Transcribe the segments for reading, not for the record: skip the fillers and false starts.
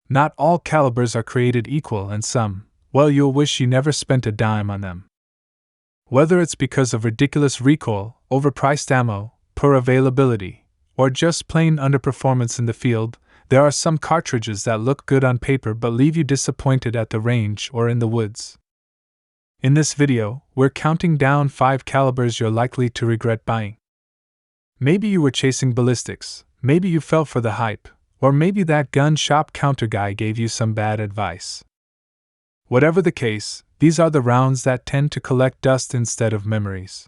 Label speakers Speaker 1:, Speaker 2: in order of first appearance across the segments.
Speaker 1: Not all calibers are created equal, and some, well, you'll wish you never spent a dime on them. Whether it's because of ridiculous recoil, overpriced ammo, poor availability, or just plain underperformance in the field, there are some cartridges that look good on paper but leave you disappointed at the range or in the woods. In this video, we're counting down 5 calibers you're likely to regret buying. Maybe you were chasing ballistics, maybe you fell for the hype, or maybe that gun shop counter guy gave you some bad advice. Whatever the case, these are the rounds that tend to collect dust instead of memories.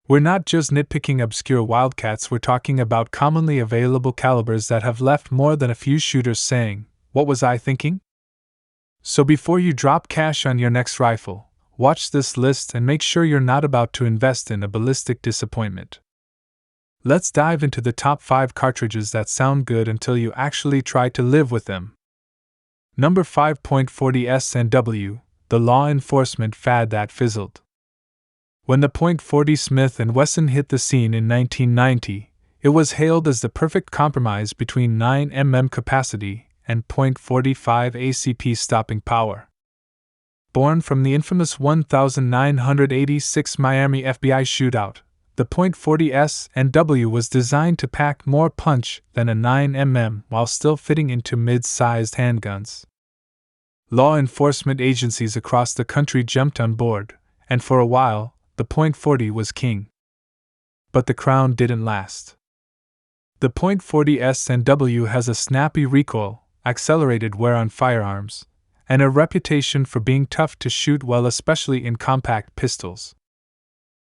Speaker 1: We're not just nitpicking obscure wildcats, we're talking about commonly available calibers that have left more than a few shooters saying, "What was I thinking?" So before you drop cash on your next rifle, watch this list and make sure you're not about to invest in a ballistic disappointment. Let's dive into the top 5 cartridges that sound good until you actually try to live with them. Number 5. .40 S&W, the law enforcement fad that fizzled. When the .40 Smith & Wesson hit the scene in 1990, it was hailed as the perfect compromise between 9mm capacity and .45 ACP stopping power. Born from the infamous 1986 Miami FBI shootout, the .40 S&W was designed to pack more punch than a 9mm while still fitting into mid-sized handguns. Law enforcement agencies across the country jumped on board, and for a while, the .40 was king. But the crown didn't last. The .40 S&W has a snappy recoil, accelerated wear on firearms, and a reputation for being tough to shoot well, especially in compact pistols.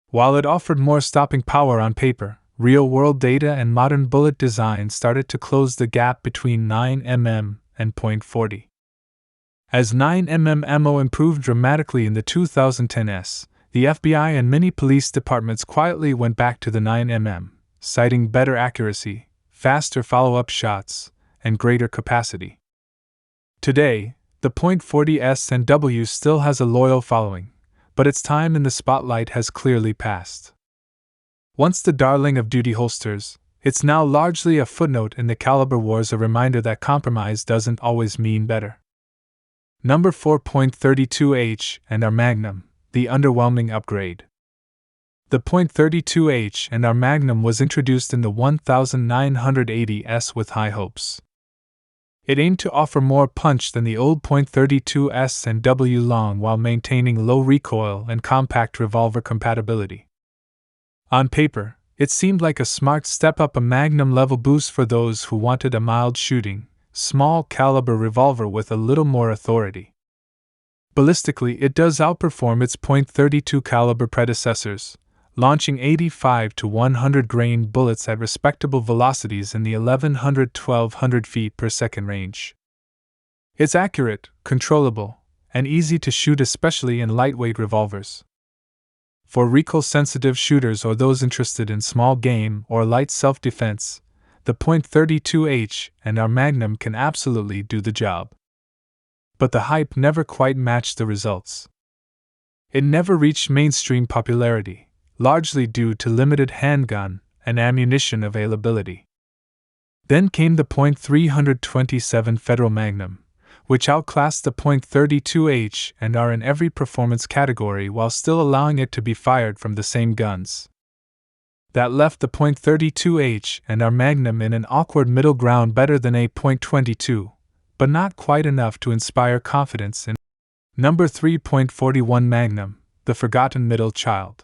Speaker 1: While it offered more stopping power on paper, real-world data and modern bullet design started to close the gap between 9mm and .40. As 9mm ammo improved dramatically in the 2010s, the FBI and many police departments quietly went back to the 9mm, citing better accuracy, faster follow-up shots, and greater capacity. Today, the .40 S&W still has a loyal following, but its time in the spotlight has clearly passed. Once the darling of duty holsters, it's now largely a footnote in the caliber wars, a reminder that compromise doesn't always mean better. Number 4. .32 H&R Magnum, the underwhelming upgrade. The .32 H&R Magnum was introduced in the 1980s with high hopes. It aimed to offer more punch than the old .32 S&W long while maintaining low recoil and compact revolver compatibility. On paper, it seemed like a smart step up, a Magnum-level boost for those who wanted a mild-shooting, small-caliber revolver with a little more authority. Ballistically, it does outperform its .32 caliber predecessors, launching 85 to 100 grain bullets at respectable velocities in the 1100-1200 feet per second range. It's accurate, controllable, and easy to shoot, especially in lightweight revolvers. For recoil-sensitive shooters or those interested in small game or light self-defense, the .32 H&R Magnum can absolutely do the job. But the hype never quite matched the results. It never reached mainstream popularity, largely due to limited handgun and ammunition availability. Then came the .327 Federal Magnum, which outclassed the .32 H&R in every performance category while still allowing it to be fired from the same guns. That left the .32 H&R Magnum in an awkward middle ground, better than a .22, but not quite enough to inspire confidence in. Number 3. .41 Magnum, the forgotten middle child.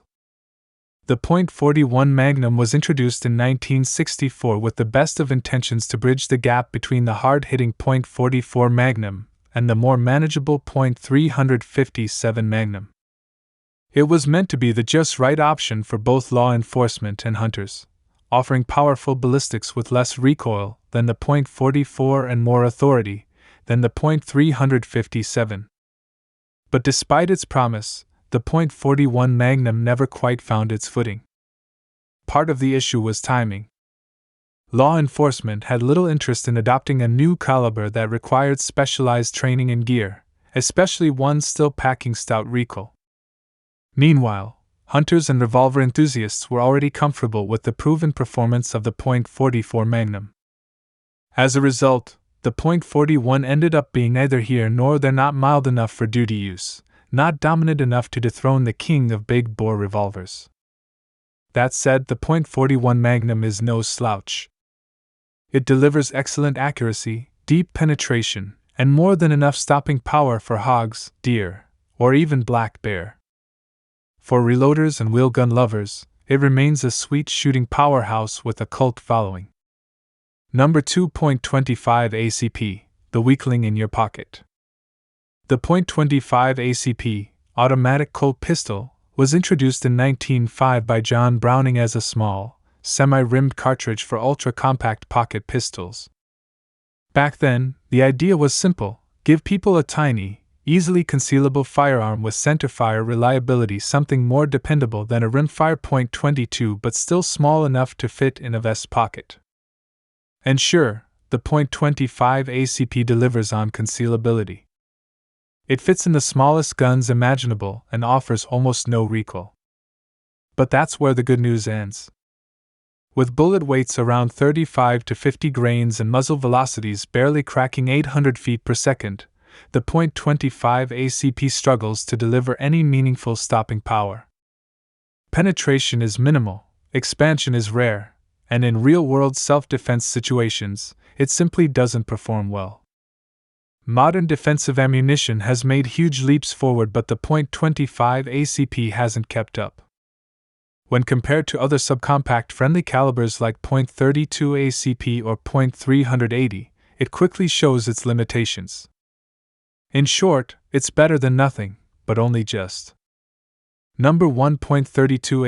Speaker 1: The .41 Magnum was introduced in 1964 with the best of intentions to bridge the gap between the hard-hitting .44 Magnum and the more manageable .357 Magnum. It was meant to be the just right option for both law enforcement and hunters, offering powerful ballistics with less recoil than the .44 and more authority than the .357. But despite its promise, the .41 Magnum never quite found its footing. Part of the issue was timing. Law enforcement had little interest in adopting a new caliber that required specialized training and gear, especially one still packing stout recoil. Meanwhile, hunters and revolver enthusiasts were already comfortable with the proven performance of the .44 Magnum. As a result, the .41 ended up being neither here nor there, not mild enough for duty use, not dominant enough to dethrone the king of big bore revolvers. That said, the .41 Magnum is no slouch. It delivers excellent accuracy, deep penetration, and more than enough stopping power for hogs, deer, or even black bear. For reloaders and wheel gun lovers, it remains a sweet shooting powerhouse with a cult following. Number 2.25 ACP, the weakling in your pocket. The .25 ACP, automatic Colt pistol, was introduced in 1905 by John Browning as a small, semi-rimmed cartridge for ultra-compact pocket pistols. Back then, the idea was simple: give people a tiny, easily concealable firearm with centerfire reliability, something more dependable than a rimfire .22 but still small enough to fit in a vest pocket. And sure, the .25 ACP delivers on concealability. It fits in the smallest guns imaginable and offers almost no recoil. But that's where the good news ends. With bullet weights around 35 to 50 grains and muzzle velocities barely cracking 800 feet per second, the .25 ACP struggles to deliver any meaningful stopping power. Penetration is minimal, expansion is rare, and in real-world self-defense situations, it simply doesn't perform well. Modern defensive ammunition has made huge leaps forward, but the .25 ACP hasn't kept up. When compared to other subcompact friendly calibers like .32 ACP or .380, it quickly shows its limitations. In short, it's better than nothing, but only just. Number 1.32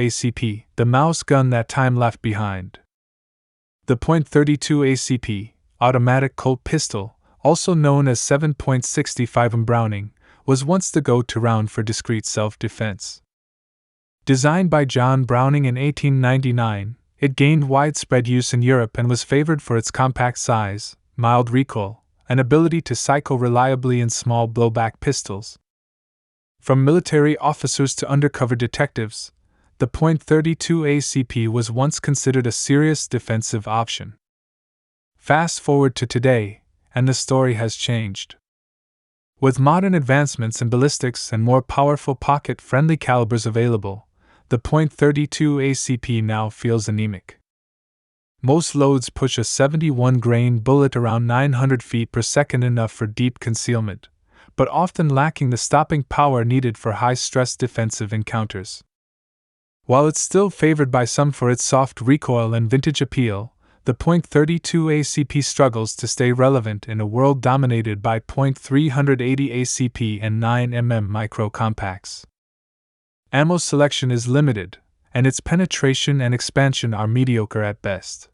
Speaker 1: ACP, the mouse gun that time left behind. The .32 ACP, automatic Colt pistol, also known as 7.65 Browning, was once the go-to round for discreet self-defense. Designed by John Browning in 1899, it gained widespread use in Europe and was favored for its compact size, mild recoil, and ability to cycle reliably in small blowback pistols. From military officers to undercover detectives, the .32 ACP was once considered a serious defensive option. Fast forward to today, and the story has changed. With modern advancements in ballistics and more powerful pocket-friendly calibers available, the .32 ACP now feels anemic. Most loads push a 71-grain bullet around 900 feet per second, enough for deep concealment, but often lacking the stopping power needed for high-stress defensive encounters. While it's still favored by some for its soft recoil and vintage appeal, the .32 ACP struggles to stay relevant in a world dominated by .380 ACP and 9mm micro compacts. Ammo selection is limited, and its penetration and expansion are mediocre at best.